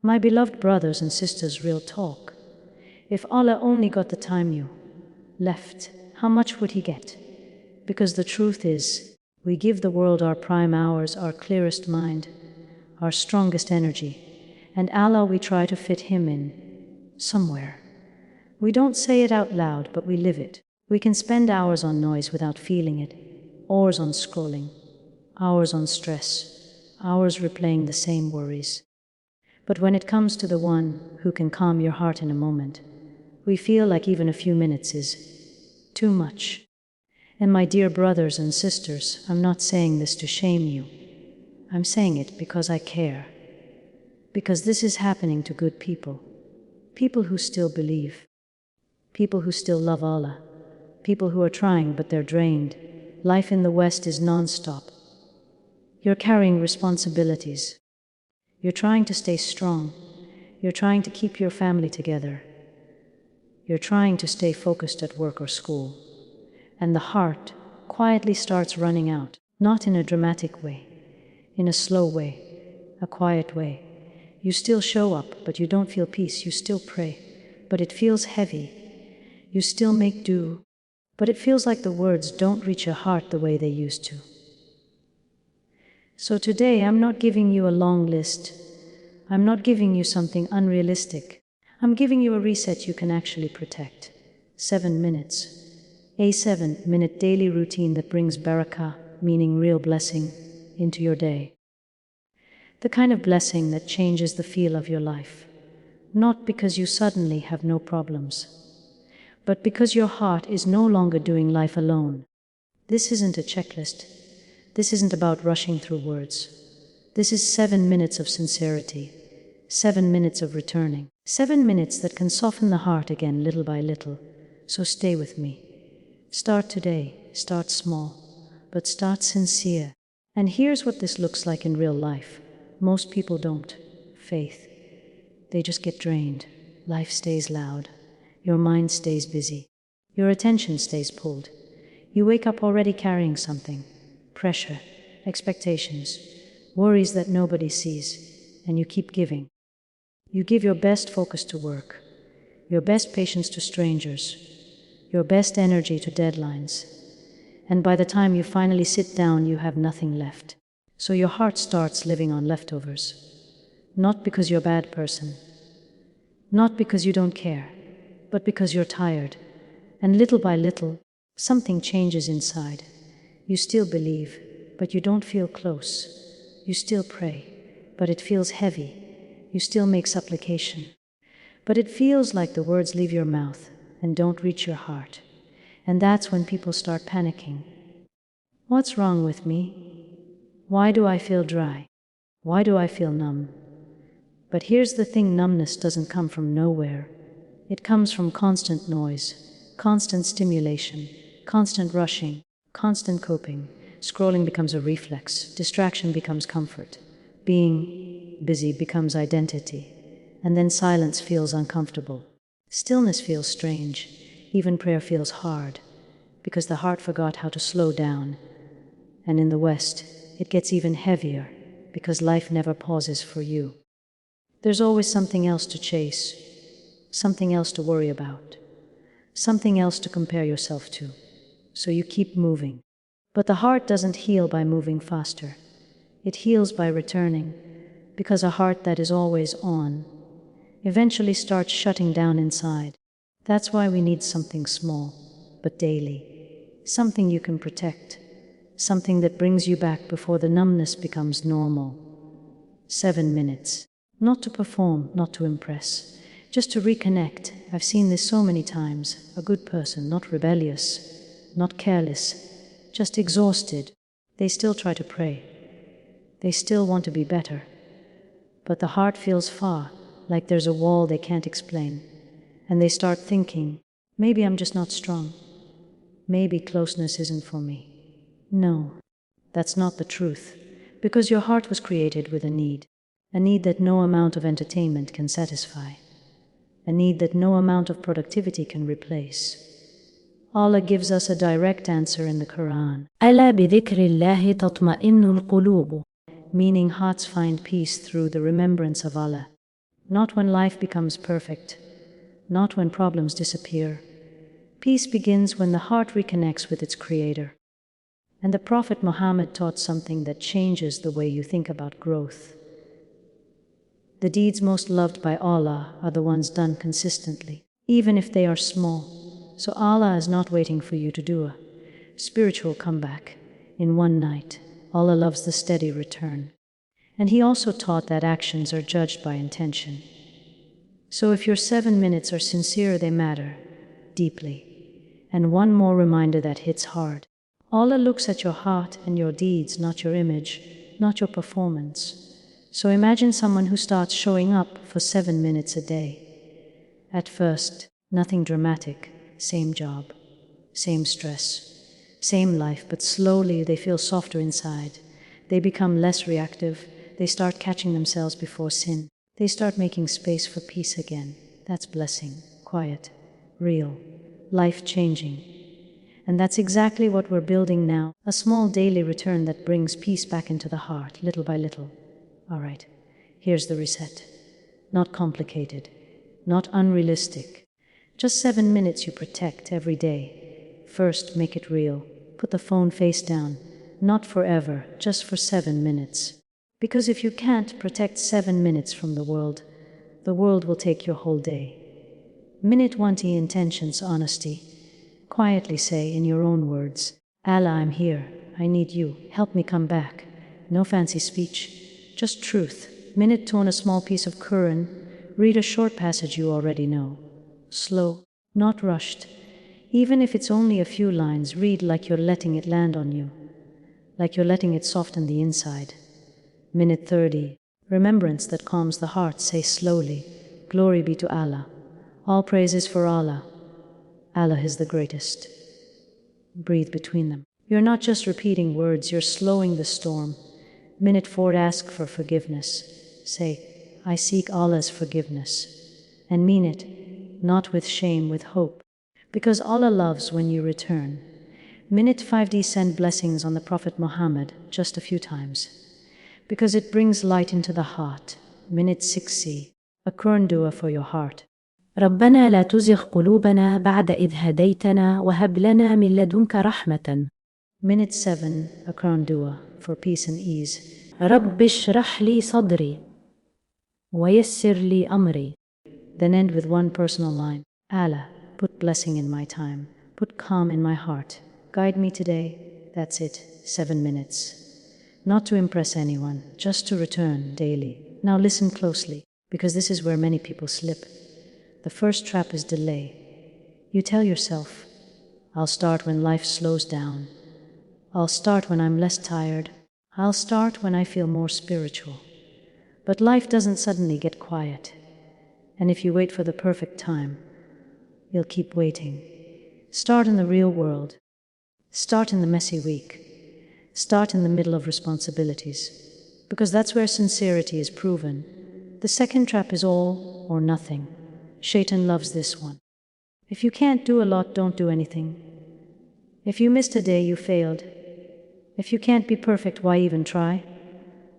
My beloved brothers and sisters, real talk. If Allah only got the time you left, how much would He get? Because the truth is, we give the world our prime hours, our clearest mind, our strongest energy, and Allah we try to fit Him in somewhere. We don't say it out loud, but we live it. We can spend hours on noise without feeling it, hours on scrolling, hours on stress, hours replaying the same worries. But when it comes to the one who can calm your heart in a moment, we feel like even a few minutes is too much. And my dear brothers and sisters, I'm not saying this to shame you. I'm saying it because I care. Because this is happening to good people. People who still believe. People who still love Allah. People who are trying but they're drained. Life in the West is non-stop. You're carrying responsibilities. You're trying to stay strong. You're trying to keep your family together. You're trying to stay focused at work or school. And the heart quietly starts running out, not in a dramatic way, in a slow way, a quiet way. You still show up, but you don't feel peace. You still pray, but it feels heavy. You still make do, but it feels like the words don't reach your heart the way they used to. So today I'm not giving you a long list. I'm not giving you something unrealistic. I'm giving you a reset you can actually protect. 7 minutes. A 7-minute daily routine that brings barakah, meaning real blessing, into your day. The kind of blessing that changes the feel of your life. Not because you suddenly have no problems, but because your heart is no longer doing life alone. This isn't a checklist. This isn't about rushing through words. This is 7 minutes of sincerity, 7 minutes of returning, 7 minutes that can soften the heart again little by little. So stay with me. Start today, start small, but start sincere. And here's what this looks like in real life. Most people don't. Faith. They just get drained. Life stays loud. Your mind stays busy. Your attention stays pulled. You wake up already carrying something. Pressure, expectations, worries that nobody sees, and you keep giving. You give your best focus to work, your best patience to strangers, your best energy to deadlines, and by the time you finally sit down, you have nothing left. So your heart starts living on leftovers. Not because you're a bad person, not because you don't care, but because you're tired. And little by little, something changes inside. You still believe, but you don't feel close. You still pray, but it feels heavy. You still make supplication, but it feels like the words leave your mouth and don't reach your heart. And that's when people start panicking. What's wrong with me? Why do I feel dry? Why do I feel numb? But here's the thing, numbness doesn't come from nowhere. It comes from constant noise, constant stimulation, constant rushing, constant coping. Scrolling becomes a reflex, distraction becomes comfort, being busy becomes identity, and then silence feels uncomfortable. Stillness feels strange, even prayer feels hard, because the heart forgot how to slow down. And in the West, it gets even heavier, because life never pauses for you. There's always something else to chase, something else to worry about, something else to compare yourself to. So you keep moving. But the heart doesn't heal by moving faster. It heals by returning, because a heart that is always on eventually starts shutting down inside. That's why we need something small, but daily. Something you can protect. Something that brings you back before the numbness becomes normal. 7 minutes. Not to perform, not to impress. Just to reconnect. I've seen this so many times. A good person, not rebellious, not careless, just exhausted. They still try to pray. They still want to be better. But the heart feels far, like there's a wall they can't explain. And they start thinking, maybe I'm just not strong. Maybe closeness isn't for me. No, that's not the truth. Because your heart was created with a need that no amount of entertainment can satisfy, a need that no amount of productivity can replace. Allah gives us a direct answer in the Quran. ألا بذكر الله تطمئن القلوب. Meaning hearts find peace through the remembrance of Allah. not when life becomes perfect, not when problems disappear. Peace begins when the heart reconnects with its Creator. And the Prophet Muhammad taught something that changes the way you think about growth. The deeds most loved by Allah are the ones done consistently, even if they are small. So Allah is not waiting for you to do a spiritual comeback in one night. Allah loves the steady return. And He also taught that actions are judged by intention. So if your 7 minutes are sincere, they matter deeply. And one more reminder that hits hard. Allah looks at your heart and your deeds, not your image, not your performance. So imagine someone who starts showing up for 7 minutes a day. At first, nothing dramatic, same job, same stress, same life, but slowly they feel softer inside. They become less reactive. They start catching themselves before sin. They start making space for peace again. That's blessing, quiet, real, life-changing. And that's exactly what we're building now, a small daily return that brings peace back into the heart, little by little. All right, here's the reset. Not complicated, not unrealistic. Just 7 minutes you protect every day. First, make it real. Put the phone face down. Not forever, just for 7 minutes. Because if you can't protect 7 minutes from the world will take your whole day. Minute 20 intentions, honesty. Quietly say in your own words, Allah, I'm here. I need you. Help me come back. No fancy speech, just truth. Minute tone, a small piece of Quran. Read a short passage you already know. Slow, not rushed. Even if it's only a few lines, read like you're letting it land on you. Like you're letting it soften the inside. Minute 30. Remembrance that calms the heart. Say slowly, glory be to Allah. All praise is for Allah. Allah is the greatest. Breathe between them. You're not just repeating words, you're slowing the storm. Minute 4. Ask for forgiveness. Say, I seek Allah's forgiveness. And mean it, not with shame, with hope. Because Allah loves when you return. Minute 5. Send blessings on the Prophet Muhammad, just a few times. Because it brings light into the heart. Minute 6. A Quran dua for your heart. ربنا لا تزغ قلوبنا بعد إذ هديتنا وهب لنا من لدنك رحمة. Minute 7. A Quran dua for peace and ease. رب اشرح لي صدري ويسر لي أمري. Then end with one personal line. Allah, put blessing in my time. Put calm in my heart. Guide me today. That's it. 7 minutes. Not to impress anyone, just to return daily. Now listen closely, because this is where many people slip. The first trap is delay. You tell yourself, I'll start when life slows down. I'll start when I'm less tired. I'll start when I feel more spiritual. But life doesn't suddenly get quiet. And if you wait for the perfect time, you'll keep waiting. Start in the real world. Start in the messy week. Start in the middle of responsibilities. Because that's where sincerity is proven. The second trap is all or nothing. Shaitan loves this one. If you can't do a lot, don't do anything. If you missed a day, you failed. If you can't be perfect, why even try?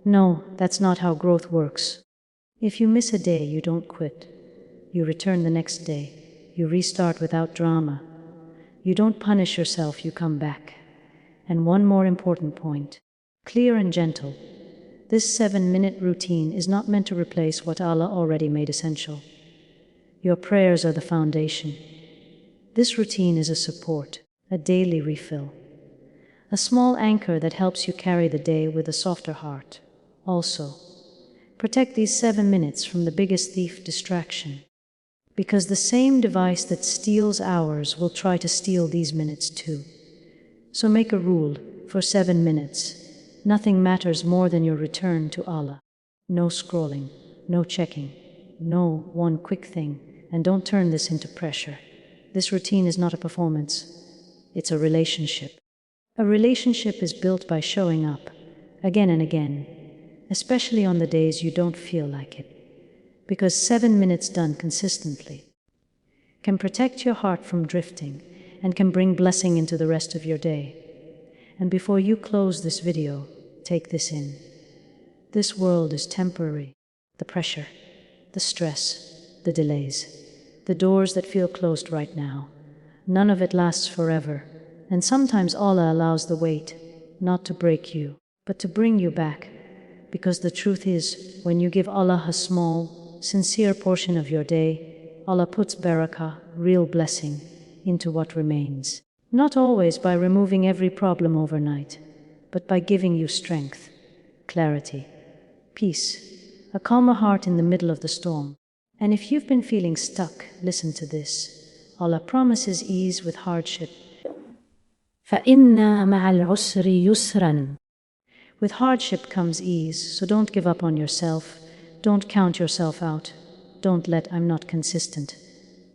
No, that's not how growth works. If you miss a day, you don't quit. You return the next day. You restart without drama. You don't punish yourself, you come back. And one more important point, clear and gentle. This 7-minute routine is not meant to replace what Allah already made essential. Your prayers are the foundation. This routine is a support, a daily refill, a small anchor that helps you carry the day with a softer heart. Also, protect these 7 minutes from the biggest thief, distraction. Because the same device that steals hours will try to steal these minutes too. So make a rule for 7 minutes. Nothing matters more than your return to Allah. No scrolling, no checking, no one quick thing. And don't turn this into pressure. This routine is not a performance. It's a relationship. A relationship is built by showing up again and again, especially on the days you don't feel like it. Because 7 minutes done consistently can protect your heart from drifting and can bring blessing into the rest of your day. And before you close this video, take this in. This world is temporary. The pressure, the stress, the delays, the doors that feel closed right now. None of it lasts forever, and sometimes Allah allows the wait, not to break you, but to bring you back. Because the truth is, when you give Allah a small, sincere portion of your day, Allah puts barakah, real blessing, into what remains. Not always by removing every problem overnight, but by giving you strength, clarity, peace, a calmer heart in the middle of the storm. And if you've been feeling stuck, listen to this. Allah promises ease with hardship. فإن مع العسر يسرا. With hardship comes ease, so don't give up on yourself. Don't count yourself out. Don't let I'm not consistent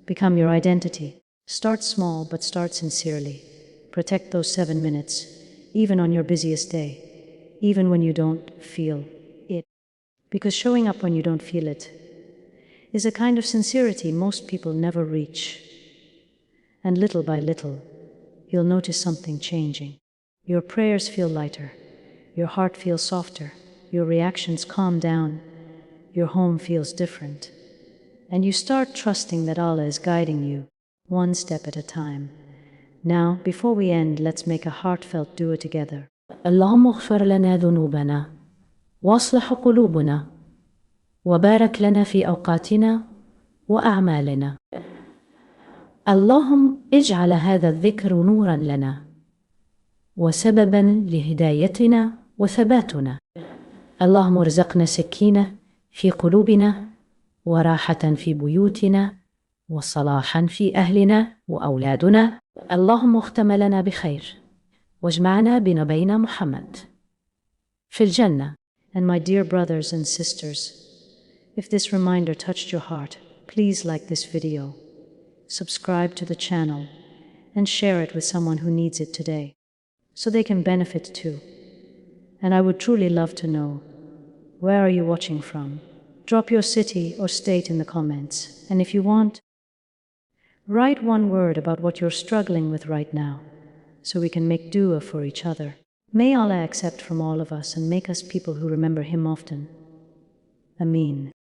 become your identity. Start small, but start sincerely. Protect those 7 minutes, even on your busiest day, even when you don't feel it. Because showing up when you don't feel it is a kind of sincerity most people never reach. And little by little, you'll notice something changing. Your prayers feel lighter. Your heart feels softer. Your reactions calm down. Your home feels different. And you start trusting that Allah is guiding you, one step at a time. Now, before we end, let's make a heartfelt dua together. اللهم اغفر لنا ذنوبنا واصلح قلوبنا وبارك لنا في أوقاتنا وأعمالنا. اللهم اجعل هذا الذكر نورا لنا وسببا لهدايتنا وثباتنا. اللهم ارزقنا سكينة في قلوبنا وراحة في بيوتنا وصلاحا في أهلنا وأولادنا. اللهم اختم لنا بخير واجمعنا بنبينا محمد في الجنة. And my dear brothers and sisters, if this reminder touched your heart, please like this video, subscribe to the channel, and share it with someone who needs it today, so they can benefit too. And I would truly love to know, where are you watching from? Drop your city or state in the comments, and if you want, write one word about what you're struggling with right now, so we can make dua for each other. May Allah accept from all of us and make us people who remember Him often. Ameen.